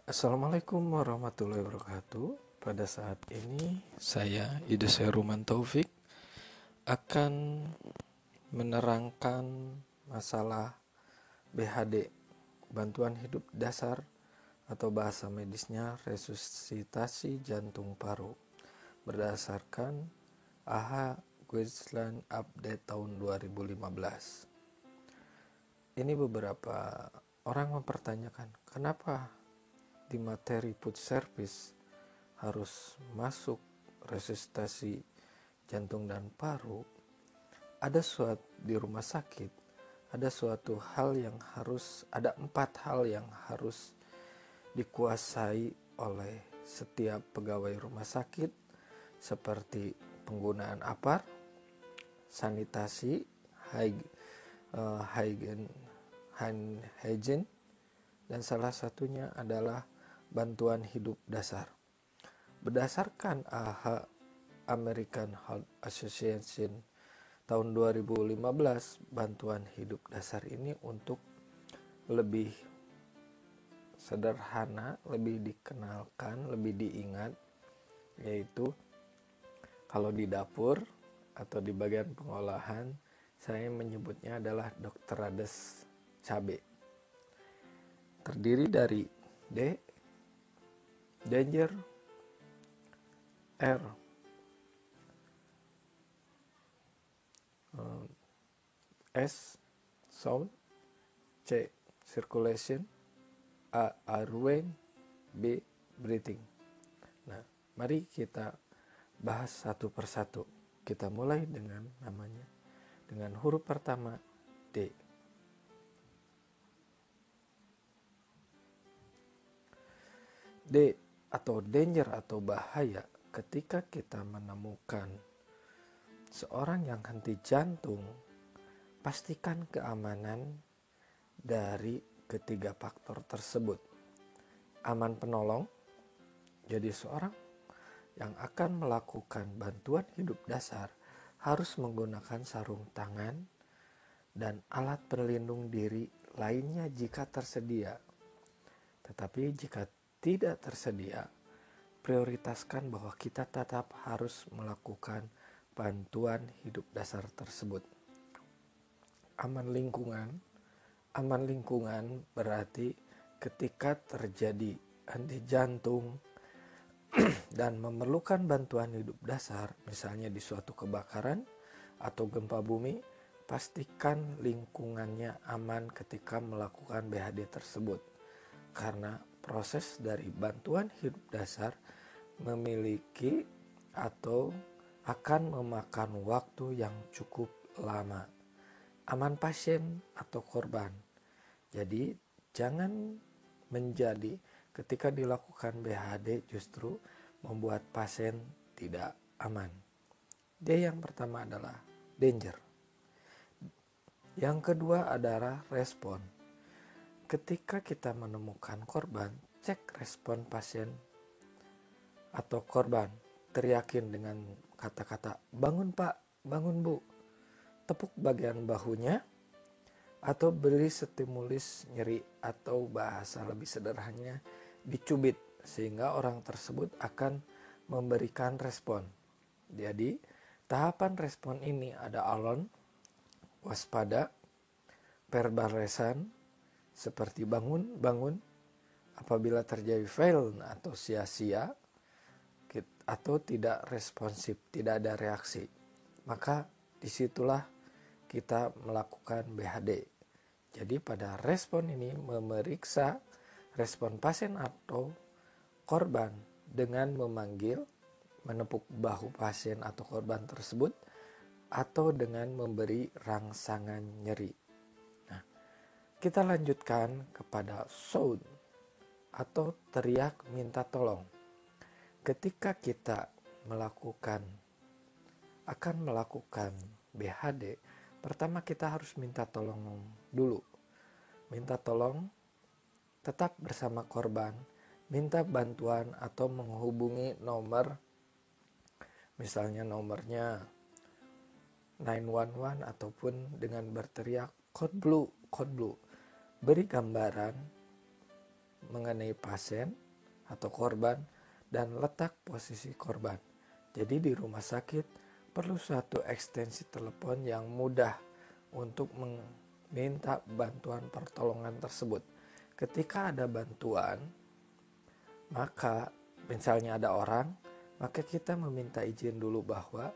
Assalamualaikum warahmatullahi wabarakatuh. Pada saat ini saya Idus Heruman Taufik akan menerangkan masalah BHD, bantuan hidup dasar atau bahasa medisnya resusitasi jantung paru, berdasarkan AHA Guideline Update tahun 2015. Ini beberapa orang mempertanyakan, kenapa di materi food service harus masuk resusitasi jantung dan paru. Ada suatu di rumah sakit, ada suatu hal yang harus, ada 4 hal yang harus dikuasai oleh setiap pegawai rumah sakit, seperti penggunaan apar, sanitasi, hygiene, dan salah satunya adalah bantuan hidup dasar. Berdasarkan AHA American Heart Association tahun 2015, bantuan hidup dasar ini untuk lebih sederhana, lebih dikenalkan, lebih diingat, yaitu kalau di dapur atau di bagian pengolahan, saya menyebutnya adalah Dr. Ades cabe. Terdiri dari D, danger, R, S, sound, C, circulation, A, airway, B, breathing. Nah, mari kita bahas satu persatu. Kita mulai dengan namanya, dengan huruf pertama D. D atau danger atau bahaya ketika kita menemukan seorang yang henti jantung, pastikan keamanan dari ketiga faktor tersebut. Aman penolong, jadi seorang yang akan melakukan bantuan hidup dasar harus menggunakan sarung tangan dan alat pelindung diri lainnya jika tersedia. Tetapi jika tidak tersedia, prioritaskan bahwa kita tetap harus melakukan bantuan hidup dasar tersebut. Aman lingkungan berarti ketika terjadi henti jantung dan memerlukan bantuan hidup dasar, misalnya di suatu kebakaran atau gempa bumi, pastikan lingkungannya aman ketika melakukan BHD tersebut, karena proses dari bantuan hidup dasar memiliki atau akan memakan waktu yang cukup lama. Aman pasien atau korban, jadi jangan menjadi ketika dilakukan BHD justru membuat pasien tidak aman. D yang pertama adalah danger. Yang kedua adalah respon. Ketika kita menemukan korban, cek respon pasien atau korban. Teriakin dengan kata-kata, bangun pak, bangun bu. Tepuk bagian bahunya, atau beri stimulus nyeri, atau bahasa lebih sederhananya dicubit, sehingga orang tersebut akan memberikan respon. Jadi tahapan respon ini ada alarm, waspada, verbal seperti bangun, bangun, apabila terjadi fail atau sia-sia atau tidak responsif, tidak ada reaksi, maka disitulah kita melakukan BHD. Jadi pada respon ini memeriksa respon pasien atau korban dengan memanggil, menepuk bahu pasien atau korban tersebut, atau dengan memberi rangsangan nyeri. Nah, kita lanjutkan kepada shout atau teriak minta tolong. Ketika kita akan melakukan BHD, pertama kita harus minta tolong dulu. Minta tolong, tetap bersama korban, minta bantuan atau menghubungi nomor, misalnya nomornya 911 ataupun dengan berteriak code blue. Beri gambaran mengenai pasien atau korban dan letak posisi korban. Jadi di rumah sakit perlu suatu ekstensi telepon yang mudah untuk meminta bantuan pertolongan tersebut. Ketika ada bantuan, maka misalnya ada orang, maka kita meminta izin dulu bahwa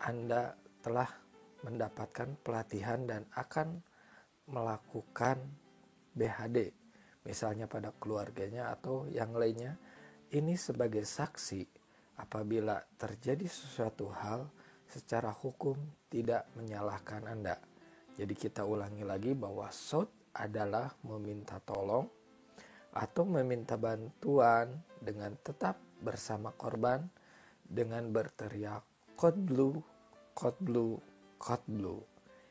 Anda telah mendapatkan pelatihan dan akan melakukan BHD, misalnya pada keluarganya atau yang lainnya. Ini sebagai saksi apabila terjadi sesuatu hal secara hukum tidak menyalahkan Anda. Jadi kita ulangi lagi bahwa SOT adalah meminta tolong atau meminta bantuan dengan tetap bersama korban dengan berteriak code blue, code blue, code blue.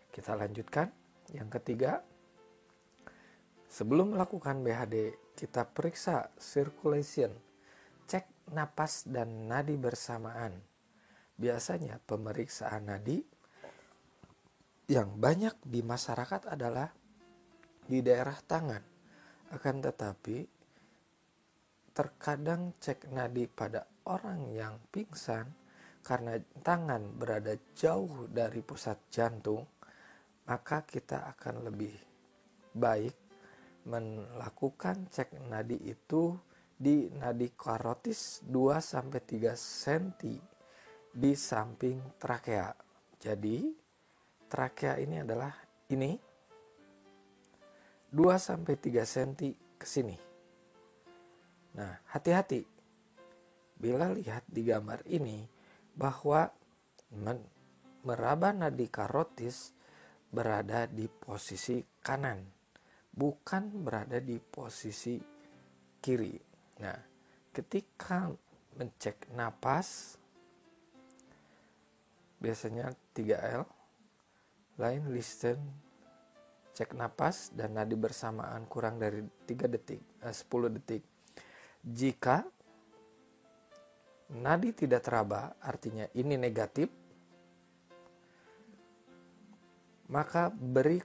Kita lanjutkan. Yang ketiga, sebelum melakukan BHD, kita periksa circulation, cek napas dan nadi bersamaan. Biasanya pemeriksaan nadi yang banyak di masyarakat adalah di daerah tangan. Akan tetapi, terkadang cek nadi pada orang yang pingsan karena tangan berada jauh dari pusat jantung, maka kita akan lebih baik melakukan cek nadi itu di nadi karotis 2-3 cm di samping trakea. Jadi trakea ini adalah ini 2-3 cm ke sini. Nah, hati-hati bila lihat di gambar ini bahwa meraba nadi karotis berada di posisi kanan, bukan berada di posisi kiri. Nah, ketika mencek napas, biasanya 3L, line, listen, cek napas, dan nadi bersamaan kurang dari 10 detik. Jika nadi tidak teraba, artinya ini negatif, maka beri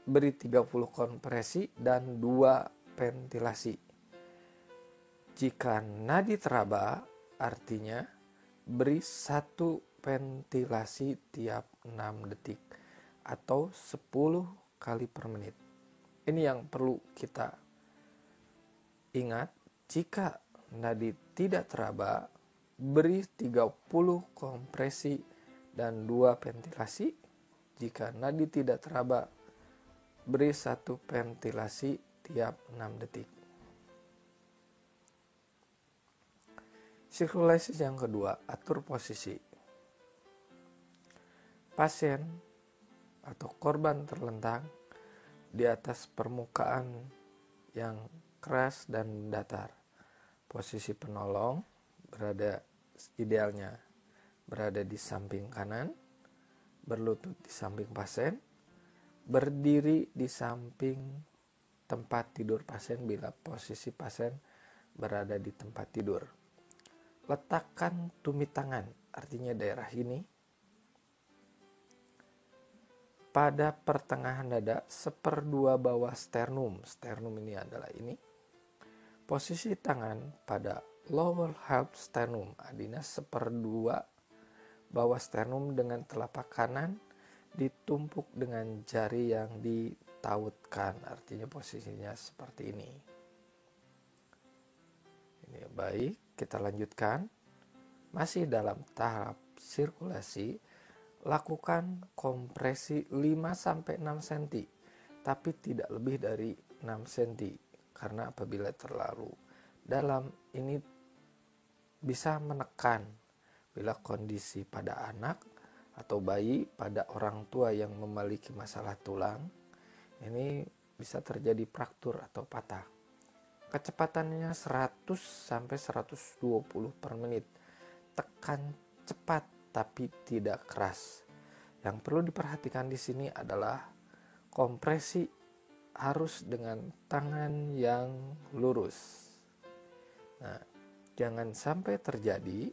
30 kompresi dan 2 ventilasi. Jika nadi teraba, artinya beri 1 ventilasi tiap 6 detik atau 10 kali per menit. Ini yang perlu kita ingat. Jika nadi tidak teraba, beri 30 kompresi dan 2 ventilasi. Jika nadi tidak teraba, beri 1 ventilasi tiap 6 detik. Sirkulasi yang kedua, atur posisi. Pasien atau korban terlentang di atas permukaan yang keras dan datar. Posisi penolong idealnya berada di samping kanan, berlutut di samping pasien, berdiri di samping tempat tidur pasien bila posisi pasien berada di tempat tidur. Letakkan tumit tangan, artinya daerah ini, pada pertengahan dada 1/2 bawah sternum. Sternum ini adalah ini. Posisi tangan pada lower half sternum, artinya 1/2 bawah sternum dengan telapak kanan ditumpuk dengan jari yang ditautkan, artinya posisinya seperti ini. Ini baik, kita lanjutkan. Masih dalam tahap sirkulasi, lakukan kompresi 5-6 cm, tapi tidak lebih dari 6 cm. Karena apabila terlalu dalam, ini bisa menekan bila kondisi pada anak atau bayi, pada orang tua yang memiliki masalah tulang, ini bisa terjadi fraktur atau patah. Kecepatannya 100-120 per menit. Tekan cepat tapi tidak keras. Yang perlu diperhatikan di sini adalah kompresi harus dengan tangan yang lurus. Nah, jangan sampai terjadi,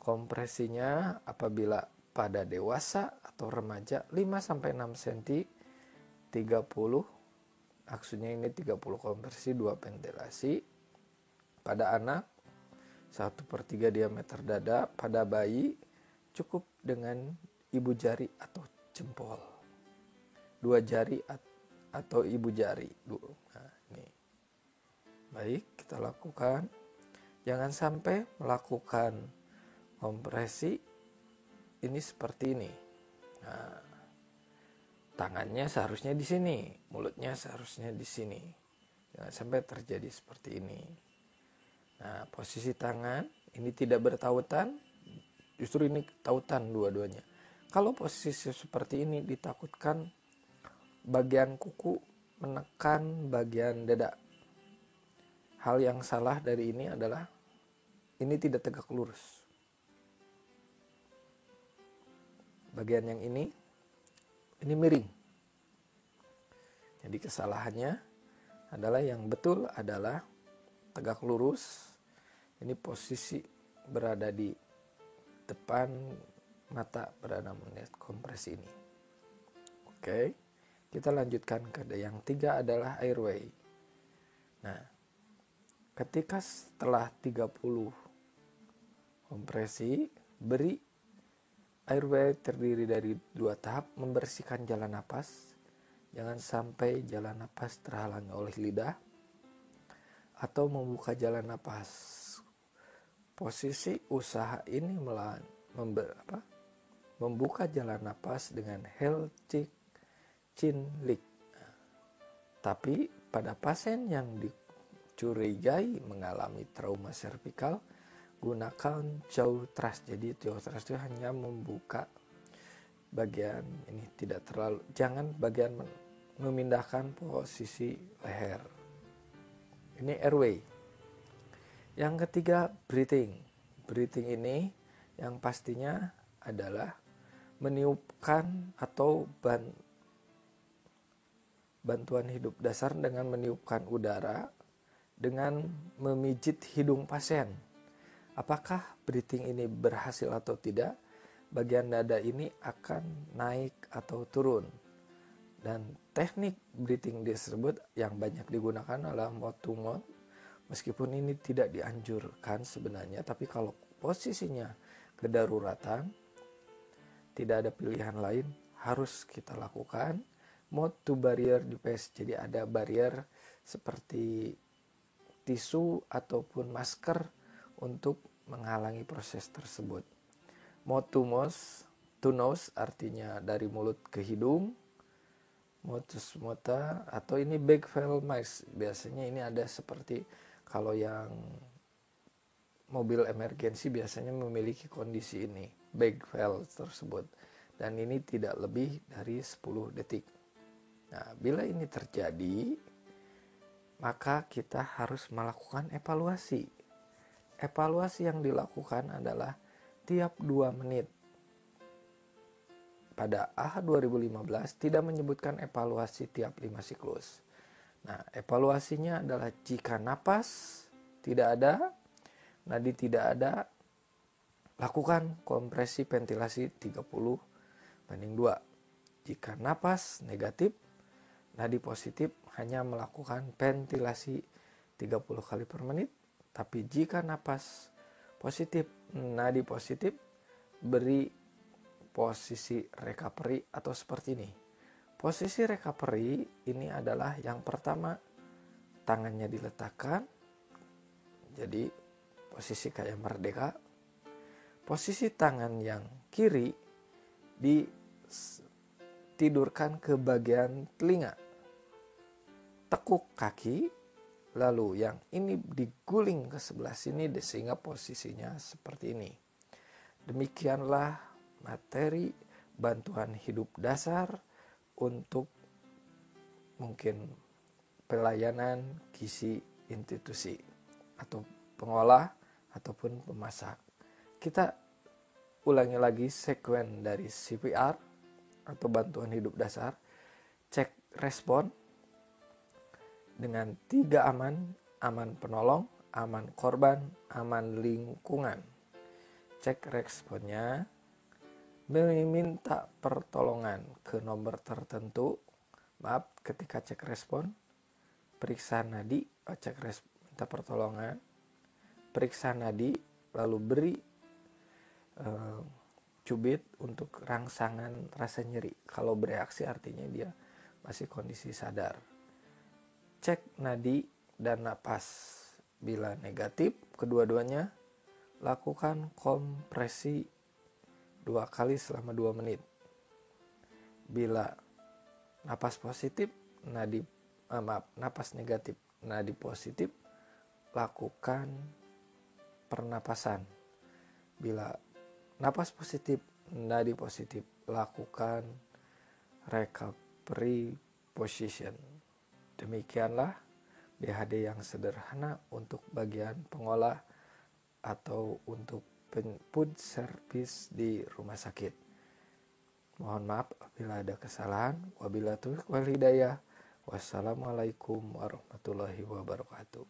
kompresinya apabila pada dewasa atau remaja 5-6 cm 30 maksudnya ini 30 kompresi 2 ventilasi. Pada anak 1/3 diameter dada, pada bayi cukup dengan ibu jari atau jempol, 2 jari atau ibu jari. Nah, ini. Baik, kita lakukan. Jangan sampai melakukan kompresi ini seperti ini. Nah, tangannya seharusnya di sini, mulutnya seharusnya di sini. Jangan sampai terjadi seperti ini. Nah, posisi tangan ini tidak bertautan, justru ini tautan dua-duanya. Kalau posisi seperti ini ditakutkan bagian kuku menekan bagian dada. Hal yang salah dari ini adalah ini tidak tegak lurus. Bagian yang ini miring. Jadi kesalahannya adalah yang betul adalah tegak lurus. Ini posisi berada di depan mata berada melihat kompresi ini. Oke, kita lanjutkan ke yang 3 adalah airway. Nah, ketika setelah 30 kompresi, beri airway terdiri dari 2 tahap, membersihkan jalan napas. Jangan sampai jalan napas terhalangi oleh lidah atau membuka jalan napas. Posisi usaha ini membuka jalan napas dengan heel chin lick. Tapi pada pasien yang dicurigai mengalami trauma servikal, gunakan jaw thrust. Jadi jaw thrust itu hanya membuka bagian ini, tidak terlalu, jangan bagian memindahkan posisi leher. Ini airway. Yang ketiga, breathing. Breathing ini yang pastinya adalah meniupkan atau bantuan hidup dasar dengan meniupkan udara dengan memijit hidung pasien. Apakah breathing ini berhasil atau tidak? Bagian dada ini akan naik atau turun. Dan teknik breathing tersebut yang banyak digunakan adalah mouth to mouth. Meskipun ini tidak dianjurkan sebenarnya, tapi kalau posisinya kedaruratan, tidak ada pilihan lain, harus kita lakukan. Mouth to barrier device, jadi ada barrier seperti tisu ataupun masker untuk menghalangi proses tersebut. Mouth to nose artinya dari mulut ke hidung. Mouth to mouth atau ini bag valve mask, biasanya ini ada seperti kalau yang mobil emergensi biasanya memiliki kondisi ini, bag valve tersebut. Dan ini tidak lebih dari 10 detik. Nah, bila ini terjadi, maka kita harus melakukan evaluasi. Evaluasi yang dilakukan adalah tiap 2 menit. Pada AHA 2015 tidak menyebutkan evaluasi tiap 5 siklus. Nah, evaluasinya adalah jika napas tidak ada, nadi tidak ada, lakukan kompresi ventilasi 30/2. Jika napas negatif, nadi positif, hanya melakukan ventilasi 30 kali per menit. Tapi jika napas positif, nadi positif, beri posisi recovery atau seperti ini. Posisi recovery ini adalah yang pertama, tangannya diletakkan, jadi posisi kayak merdeka. Posisi tangan yang kiri ditidurkan ke bagian telinga. Tekuk kaki, lalu yang ini diguling ke sebelah sini sehingga posisinya seperti ini. Demikianlah materi bantuan hidup dasar untuk mungkin pelayanan gizi institusi atau pengolah ataupun pemasak. Kita ulangi lagi sekuen dari CPR atau bantuan hidup dasar. Cek respon dengan 3 aman: aman penolong, aman korban, aman lingkungan. Cek responnya, meminta pertolongan ke nomor tertentu. Maaf, ketika cek respon periksa nadi, cek minta pertolongan, periksa nadi, lalu beri cubit untuk rangsangan rasa nyeri. Kalau bereaksi artinya dia masih kondisi sadar. Cek nadi dan napas. Bila negatif kedua-duanya, lakukan kompresi 2 kali selama 2 menit. Bila napas positif, napas negatif, nadi positif, lakukan pernapasan. Bila napas positif, nadi positif, lakukan recovery position. Demikianlah BHD yang sederhana untuk bagian pengolah atau untuk food service di rumah sakit. Mohon maaf apabila ada kesalahan. Wabillahi taufiq wal hidayah. Wassalamualaikum warahmatullahi wabarakatuh.